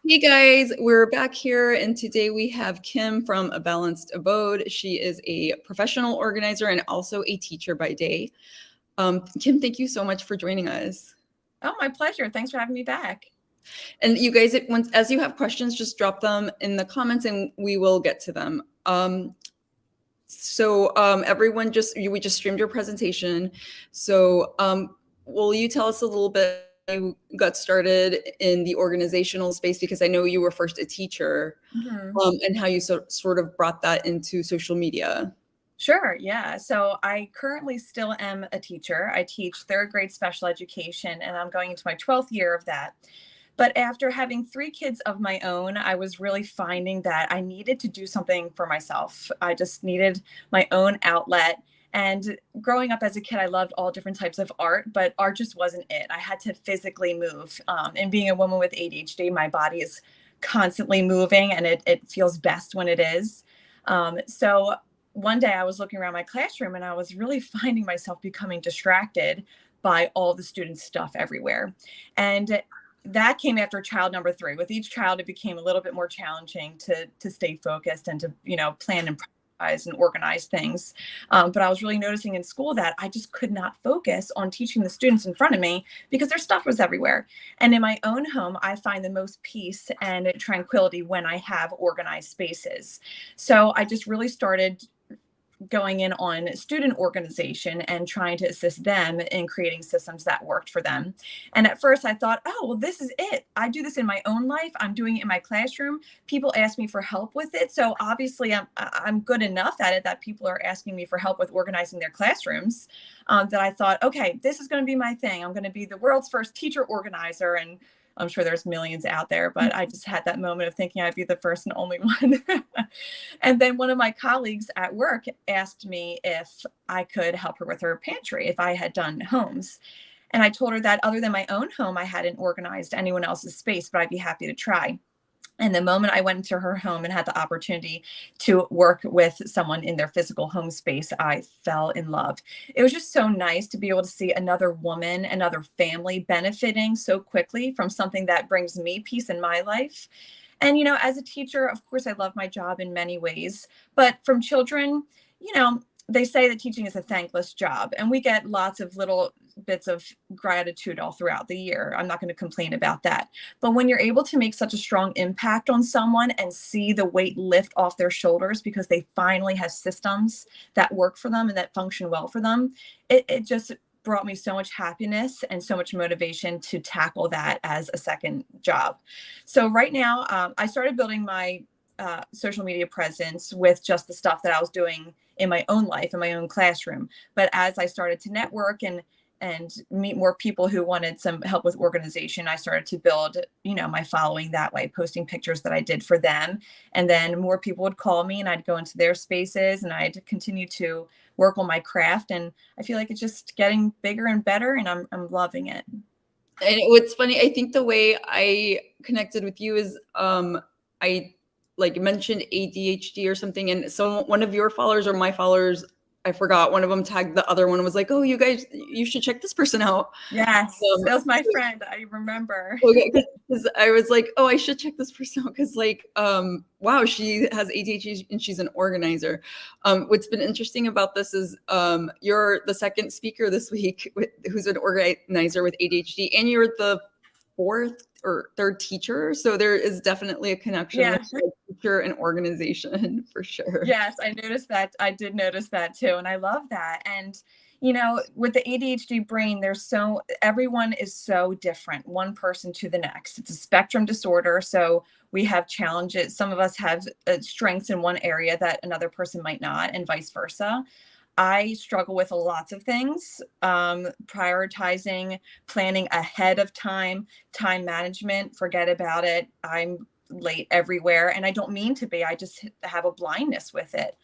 Hey guys, we're back here, and today we have Kim from A Balanced Abode. She is a professional organizer and also a teacher by day. Kim, thank you so much for joining us. Oh, my pleasure. Thanks for having me back. And you guys, as you have questions, just drop them in the comments and we will get to them. Everyone, we just streamed your presentation. Will you tell us a little bit how you got started in the organizational space? Because I know you were first a teacher, and how you sort of brought that into social media. Sure. Yeah. So I currently still am a teacher. I teach third grade special education, and I'm going into my 12th year of that. But after having 3 kids of my own, I was really finding that I needed to do something for myself. I just needed my own outlet. And growing up as a kid, I loved all different types of art, but art just wasn't it. I had to physically move. And being a woman with ADHD, my body is constantly moving, and it feels best when it is. So one day I was looking around my classroom, and I was really finding myself becoming distracted by all the students' stuff everywhere. And that came after child number 3. With each child, it became a little bit more challenging to stay focused and to, plan and prioritize and organize things. But I was really noticing in school that I just could not focus on teaching the students in front of me because their stuff was everywhere. And in my own home, I find the most peace and tranquility when I have organized spaces. So I just really started going in on student organization and trying to assist them in creating systems that worked for them. And at first I thought, oh, well, this is it. I do this in my own life. I'm doing it in my classroom. People ask me for help with it. So obviously I'm good enough at it that people are asking me for help with organizing their classrooms, that I thought, okay, this is going to be my thing. I'm going to be the world's first teacher organizer. And I'm sure there's millions out there, but I just had that moment of thinking I'd be the first and only one. And then one of my colleagues at work asked me if I could help her with her pantry, if I had done homes. And I told her that other than my own home, I hadn't organized anyone else's space, but I'd be happy to try. And the moment I went into her home and had the opportunity to work with someone in their physical home space, I fell in love. It was just so nice to be able to see another woman, another family benefiting so quickly from something that brings me peace in my life. And, as a teacher, of course, I love my job in many ways, but from children, they say that teaching is a thankless job, and we get lots of little bits of gratitude all throughout the year. I'm not going to complain about that. But when you're able to make such a strong impact on someone and see the weight lift off their shoulders because they finally have systems that work for them and that function well for them, it just brought me so much happiness and so much motivation to tackle that as a second job. So right now, I started building my social media presence with just the stuff that I was doing in my own life, in my own classroom. But as I started to network and meet more people who wanted some help with organization, I started to build, my following that way, posting pictures that I did for them. And then more people would call me and I'd go into their spaces and I'd continue to work on my craft. And I feel like it's just getting bigger and better, and I'm loving it. And what's funny, I think the way I connected with you is I mentioned ADHD or something, and so one of your followers or my followers, I forgot, one of them tagged the other one and was like, oh, you guys, you should check this person out. Yes, that was my friend. I remember. Okay, because I was like, oh, I should check this person out because, wow, she has ADHD and she's an organizer. What's been interesting about this is you're the second speaker this week who's an organizer with ADHD, and you're the 4th or 3rd teacher. So there is definitely a connection with teacher and organization for sure. Yes, I noticed that. I did notice that too. And I love that. And, with the ADHD brain, everyone is so different, one person to the next. It's a spectrum disorder. So we have challenges. Some of us have strengths in one area that another person might not, and vice versa. I struggle with lots of things, prioritizing, planning ahead of time management, forget about it. I'm late everywhere, and I don't mean to be. I just have a blindness with it.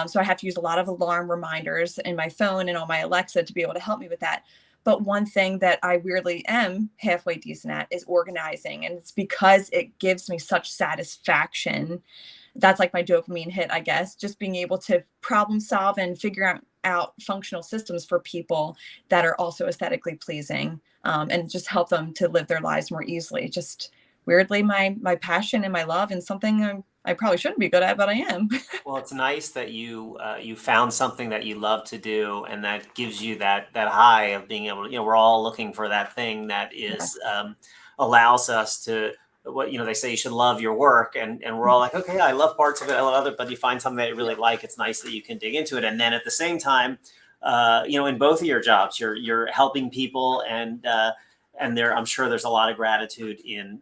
So I have to use a lot of alarm reminders in my phone and on my Alexa to be able to help me with that. But one thing that I weirdly am halfway decent at is organizing. And it's because it gives me such satisfaction. That's like my dopamine hit, I guess, just being able to problem solve and figure out functional systems for people that are also aesthetically pleasing, and just help them to live their lives more easily. It just weirdly my passion and my love, and something I probably shouldn't be good at, but I am. Well, it's nice that you found something that you love to do, and that gives you that high of being able to. We're all looking for that thing that is Yes. allows us to. What they say, you should love your work, and we're all like, okay, I love parts of it, I love other, but you find something that you really like. It's nice that you can dig into it, and then at the same time, in both of your jobs, you're helping people, and there, I'm sure there's a lot of gratitude in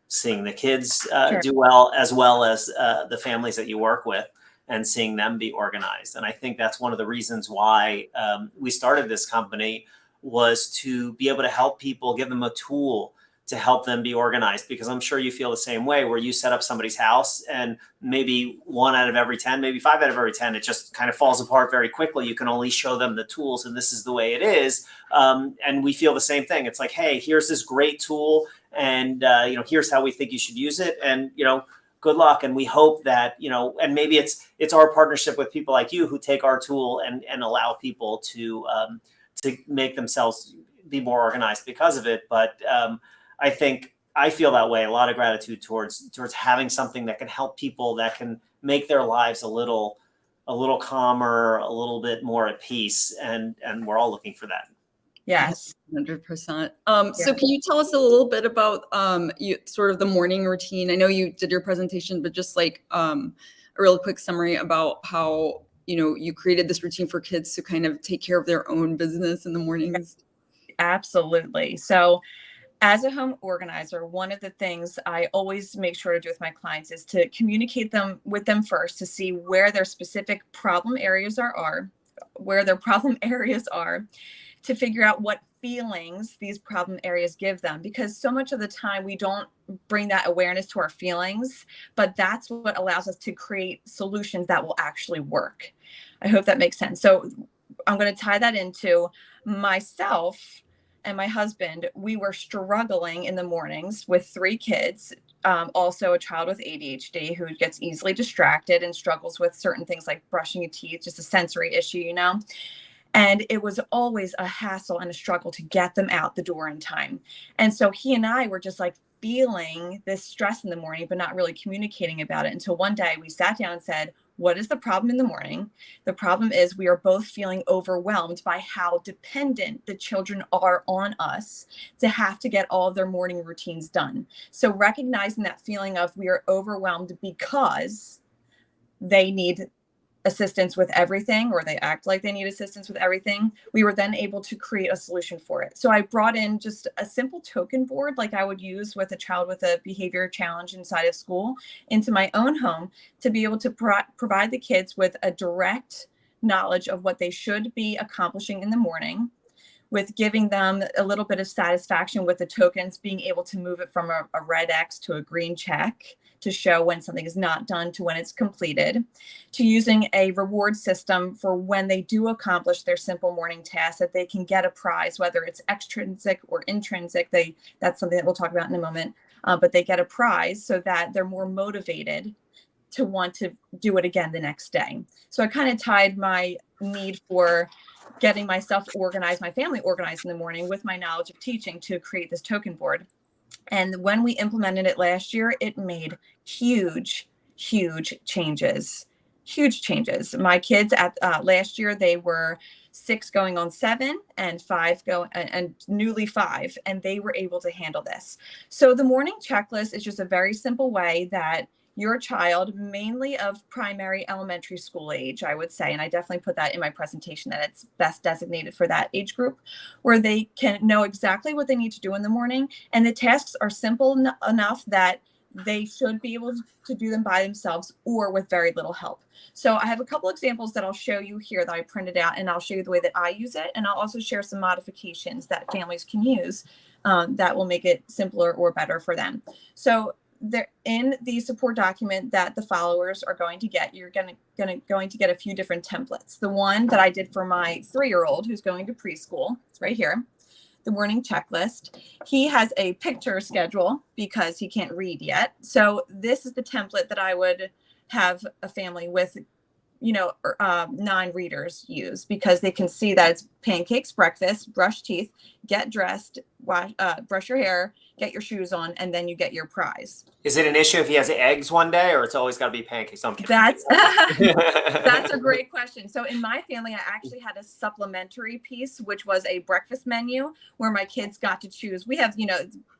seeing the kids Sure. do well, as well as the families that you work with, and seeing them be organized. And I think that's one of the reasons why we started this company, was to be able to help people, give them a tool to help them be organized. Because I'm sure you feel the same way, where you set up somebody's house and maybe 1 out of every 10, maybe 5 out of every 10, it just kind of falls apart very quickly. You can only show them the tools, and this is the way it is. And we feel the same thing. It's like, hey, here's this great tool, and here's how we think you should use it, and good luck. And we hope that and maybe it's our partnership with people like you, who take our tool and allow people to make themselves be more organized because of it. But I think I feel that way. A lot of gratitude towards having something that can help people, that can make their lives a little calmer, a little bit more at peace, and we're all looking for that. Yes. 100%. Yeah. So can you tell us a little bit about sort of the morning routine? I know you did your presentation, but just like a real quick summary about how you created this routine for kids to kind of take care of their own business in the mornings. Absolutely. So as a home organizer, one of the things I always make sure to do with my clients is to communicate with them first, to see where their specific problem areas are, to figure out what feelings these problem areas give them. Because so much of the time we don't bring that awareness to our feelings, but that's what allows us to create solutions that will actually work. I hope that makes sense. So I'm going to tie that into myself and my husband. We were struggling in the mornings with 3 kids, also a child with ADHD who gets easily distracted and struggles with certain things like brushing your teeth, just a sensory issue, And it was always a hassle and a struggle to get them out the door in time. And so he and I were just like feeling this stress in the morning, but not really communicating about it, until one day we sat down and said, what is the problem in the morning? The problem is we are both feeling overwhelmed by how dependent the children are on us to have to get all of their morning routines done. So recognizing that feeling of we are overwhelmed because they need assistance with everything, or they act like they need assistance with everything, we were then able to create a solution for it. So I brought in just a simple token board like I would use with a child with a behavior challenge inside of school into my own home, to be able to provide the kids with a direct knowledge of what they should be accomplishing in the morning, with giving them a little bit of satisfaction with the tokens, being able to move it from a red X to a green check to show when something is not done to when it's completed, to using a reward system for when they do accomplish their simple morning tasks, that they can get a prize, whether it's extrinsic or intrinsic. That's something that we'll talk about in a moment, but they get a prize so that they're more motivated to want to do it again the next day. So I kind of tied my need for getting myself organized, my family organized in the morning, with my knowledge of teaching, to create this token board. And when we implemented it last year, it made huge changes. Huge changes. My kids at last year, they were 6 going on 7 and 5 and newly 5, and they were able to handle this. So the morning checklist is just a very simple way that your child, mainly of primary elementary school age, I would say, and I definitely put that in my presentation, that it's best designated for that age group, where they can know exactly what they need to do in the morning. And the tasks are simple enough that they should be able to do them by themselves or with very little help. So I have a couple examples that I'll show you here that I printed out, and I'll show you the way that I use it. And I'll also share some modifications that families can use that will make it simpler or better for them. So there, in the support document that the followers are going to get, you're going to get a few different templates. The one that I did for my 3-year-old who's going to preschool, it's right here, the morning checklist. He has a picture schedule because he can't read yet. So this is the template that I would have a family with non-readers use, because they can see that it's pancakes, breakfast, brush teeth, get dressed, brush your hair, get your shoes on, and then you get your prize. Is it an issue if he has eggs one day, or it's always got to be pancakes? I'm kidding. That's a great question. So in my family, I actually had a supplementary piece, which was a breakfast menu where my kids got to choose. We have,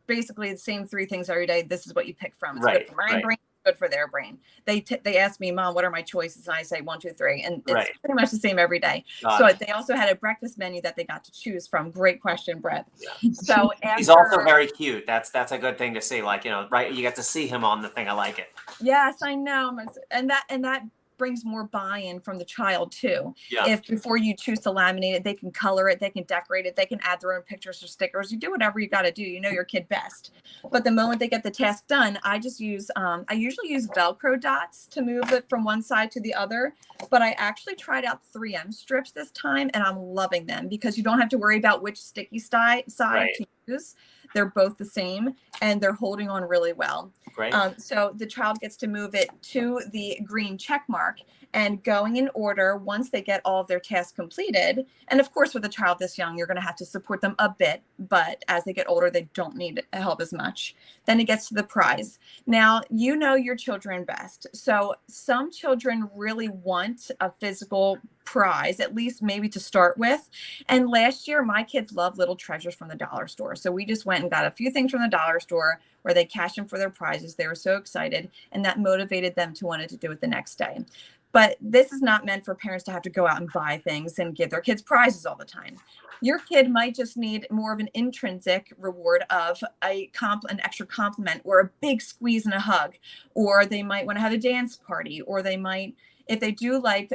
basically the same 3 things every day. This is what you pick from. It's good for my brain, good for their brain. They ask me, Mom, what are my choices? And I say 1, 2, 3. And it's pretty much the same every day. So they also had a breakfast menu that they got to choose from. Great question, Brett. Yeah. So he's also very cute. That's a good thing to see. Like, right. You get to see him on the thing. I like it. Yes, I know. And that brings more buy-in from the child too. Yeah. If before you choose to laminate it, they can color it, they can decorate it, they can add their own pictures or stickers. You do whatever you got to do. You know your kid best. But the moment they get the task done, I just use, I usually use Velcro dots to move it from one side to the other. But I actually tried out 3M strips this time, and I'm loving them because you don't have to worry about which sticky side to use. They're both the same, and they're holding on really well. Great. So the child gets to move it to the green check mark, and going in order once they get all of their tasks completed. And of course, with a child this young, you're going to have to support them a bit, but as they get older, they don't need help as much. Then it gets to the prize. Now, you know your children best. So some children really want a physical prize, at least maybe to start with. And last year, my kids love little treasures from the dollar store. So we just went and got a few things from the dollar store where they cashed in for their prizes. They were so excited, and that motivated them to want to do it the next day. But this is not meant for parents to have to go out and buy things and give their kids prizes all the time. Your kid might just need more of an intrinsic reward of an extra compliment, or a big squeeze and a hug, or they might want to have a dance party, or they might, if they do like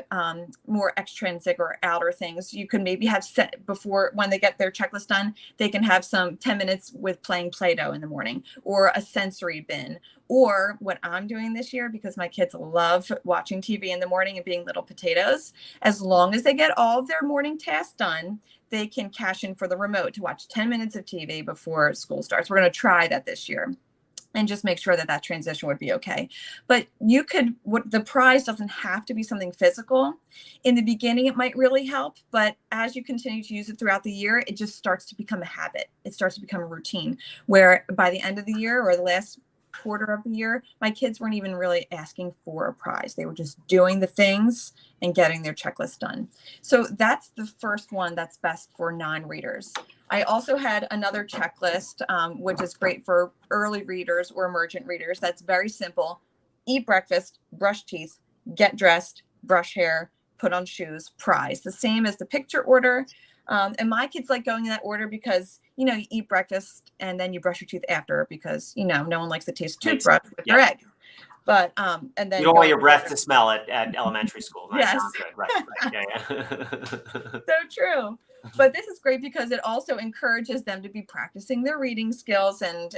more extrinsic or outer things, you can maybe have set before, when they get their checklist done, they can have some 10 minutes with playing Play-Doh in the morning, or a sensory bin. Or what I'm doing this year, because my kids love watching TV in the morning and being little potatoes, as long as they get all of their morning tasks done, they can cash in for the remote to watch 10 minutes of TV before school starts. We're going to try that this year and just make sure that that transition would be okay. But you could, the prize doesn't have to be something physical. In the beginning, it might really help, but as you continue to use it throughout the year, it just starts to become a habit. It starts to become a routine, where by the end of the year, or the last quarter of the year, my kids weren't even really asking for a prize. They were just doing the things and getting their checklist done. So that's the first one that's best for non-readers. I also had another checklist, which is great for early readers or emergent readers. That's very simple. Eat breakfast, brush teeth, get dressed, brush hair, put on shoes, prize. The same as the picture order. And my kids like going in that order because, you eat breakfast and then you brush your teeth after, because, no one likes the taste of toothbrush with their egg. But, and then you don't want your breath to smell at elementary school. That yes. sounds good. Right. Yeah. So true. But this is great because it also encourages them to be practicing their reading skills. And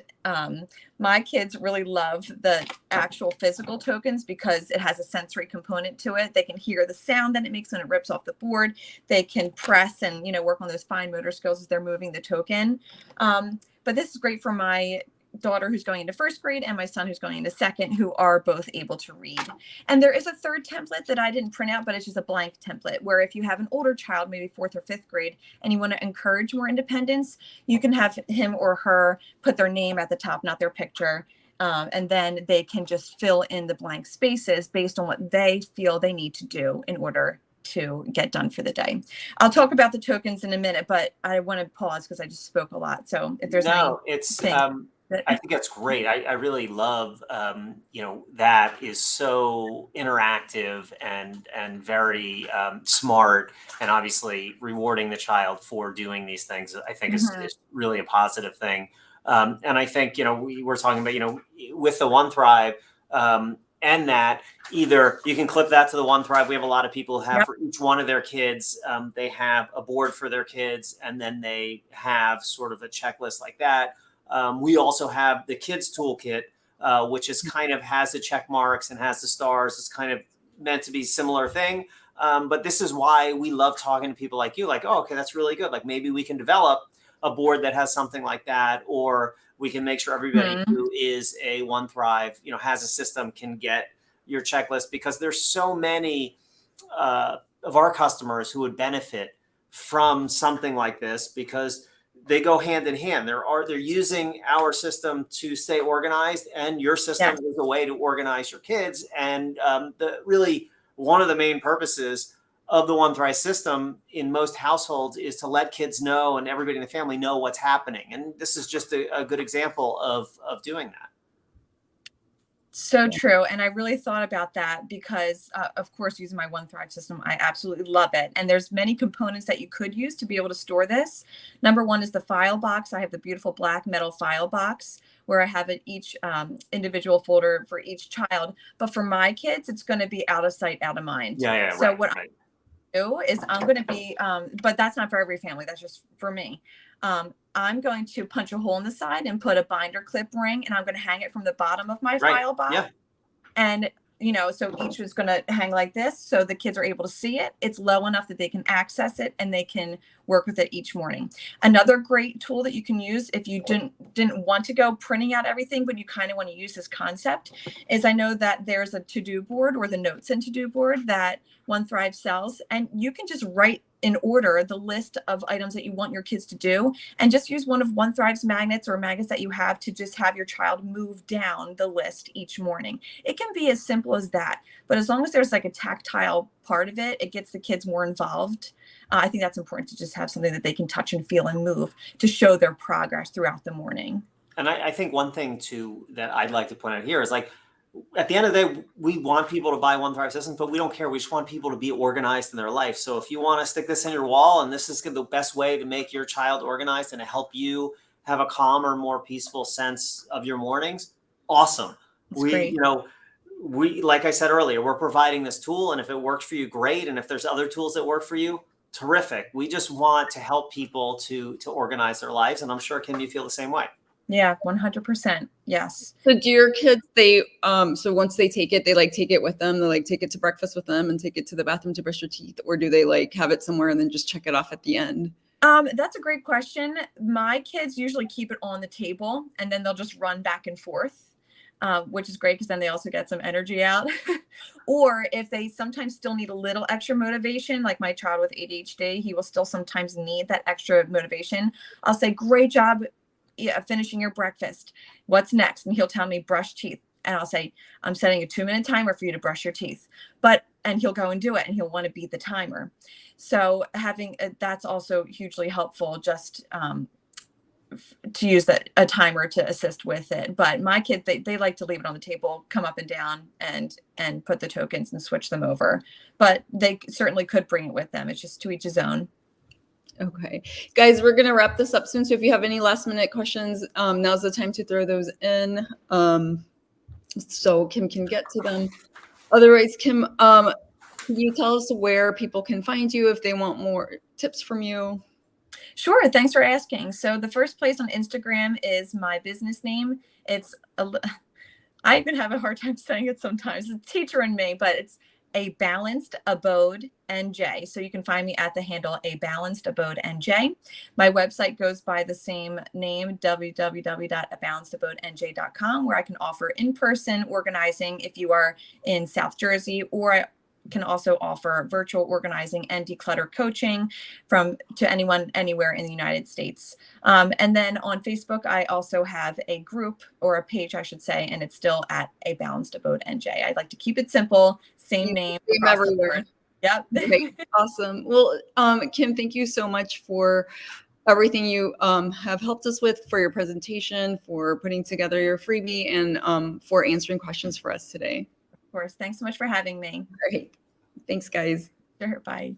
my kids really love the actual physical tokens because it has a sensory component to it. They can hear the sound that it makes when it rips off the board. They can press and, work on those fine motor skills as they're moving the token. But this is great for my daughter who's going into first grade and my son who's going into second, who are both able to read. And there is a third template that I didn't print out, but it's just a blank template where if you have an older child, maybe 4th or 5th grade, and you want to encourage more independence, you can have him or her put their name at the top, not their picture. And then they can just fill in the blank spaces based on what they feel they need to do in order to get done for the day. I'll talk about the tokens in a minute, but I want to pause because I just spoke a lot. So if there's I think that's great. I really love, that is so interactive and very smart, and obviously rewarding the child for doing these things. I think is really a positive thing. And I think, we were talking about, with the One Thrive, and that either you can clip that to the One Thrive. We have a lot of people who have for each one of their kids, they have a board for their kids, and then they have sort of a checklist like that. We also have the kids toolkit, which is kind of has the check marks and has the stars. It's kind of meant to be a similar thing. But this is why we love talking to people like you, like, oh, okay, that's really good. Like maybe we can develop a board that has something like that, or we can make sure everybody who is a One Thrive, has a system, can get your checklist, because there's so many of our customers who would benefit from something like this, because they go hand in hand. They're using our system to stay organized, and your system Yes. is a way to organize your kids. And really one of the main purposes of the One Thrive system in most households is to let kids know and everybody in the family know what's happening. And this is just a good example of doing that. So true. And I really thought about that because, of course, using my One Thrive system, I absolutely love it. And there's many components that you could use to be able to store this. Number one is the file box. I have the beautiful black metal file box where I have it each individual folder for each child. But for my kids, it's going to be out of sight, out of mind. Yeah. So Right, what right. I do is I'm going to be, but that's not for every family. That's just for me. I'm going to punch a hole in the side and put a binder clip ring, and I'm going to hang it from the bottom of my Right. file box. Yeah. And, so each is going to hang like this. So the kids are able to see it. It's low enough that they can access it and they can work with it each morning. Another great tool that you can use if you didn't want to go printing out everything, but you kind of want to use this concept, is I know that there's a to-do board or the notes and to-do board that One Thrive sells, and you can just write in order the list of items that you want your kids to do, and just use one of One Thrive's magnets or magnets that you have to just have your child move down the list each morning. It can be as simple as that, but as long as there's like a tactile part of it, it gets the kids more involved. I think that's important to just have something that they can touch and feel and move to show their progress throughout the morning. And I think one thing too that I'd like to point out here is, like, at the end of the day, we want people to buy One Thrive systems, but we don't care. We just want people to be organized in their life. So if you want to stick this in your wall, and this is the best way to make your child organized and to help you have a calmer, more peaceful sense of your mornings, awesome. That's great. We, like I said earlier, we're providing this tool, and if it works for you, great. And if there's other tools that work for you, terrific. We just want to help people to organize their lives. And I'm sure, Kim, you feel the same way. Yeah, 100%. Yes. So do your kids, so once they take it, they take it with them, they take it to breakfast with them and take it to the bathroom to brush their teeth, or do they have it somewhere and then just check it off at the end? That's a great question. My kids usually keep it on the table and then they'll just run back and forth, which is great because then they also get some energy out. Or if they sometimes still need a little extra motivation, like my child with ADHD, he will still sometimes need that extra motivation. I'll say, great job finishing your breakfast. What's next? And he'll tell me, brush teeth. And I'll say, I'm setting a 2-minute timer for you to brush your teeth. And he'll go and do it, and he'll want to beat the timer. So that's also hugely helpful, just to use a timer to assist with it. But my kids, they like to leave it on the table, come up and down and put the tokens and switch them over. But they certainly could bring it with them. It's just to each his own. Okay, guys, we're going to wrap this up soon. So if you have any last minute questions, now's the time to throw those in. So Kim can get to them. Otherwise, Kim, can you tell us where people can find you if they want more tips from you? Sure. Thanks for asking. So the first place on Instagram is my business name. I even have a hard time saying it sometimes. It's Teacher in Me, but it's A Balanced Abode NJ. So you can find me at the handle A Balanced Abode NJ. My website goes by the same name, www.abalancedabode.nj.com, where I can offer in-person organizing if you are in South Jersey, or I can also offer virtual organizing and declutter coaching to anyone anywhere in the United States. And then on Facebook, I also have a group, or a page, I should say, and it's still at A Balanced Abode NJ. I'd like to keep it simple, same name everywhere. Yep. Okay, awesome. Well, Kim, thank you so much for everything you have helped us with, for your presentation, for putting together your freebie, and for answering questions for us today. Of course. Thanks so much for having me. All right. Thanks, guys. Sure. Bye.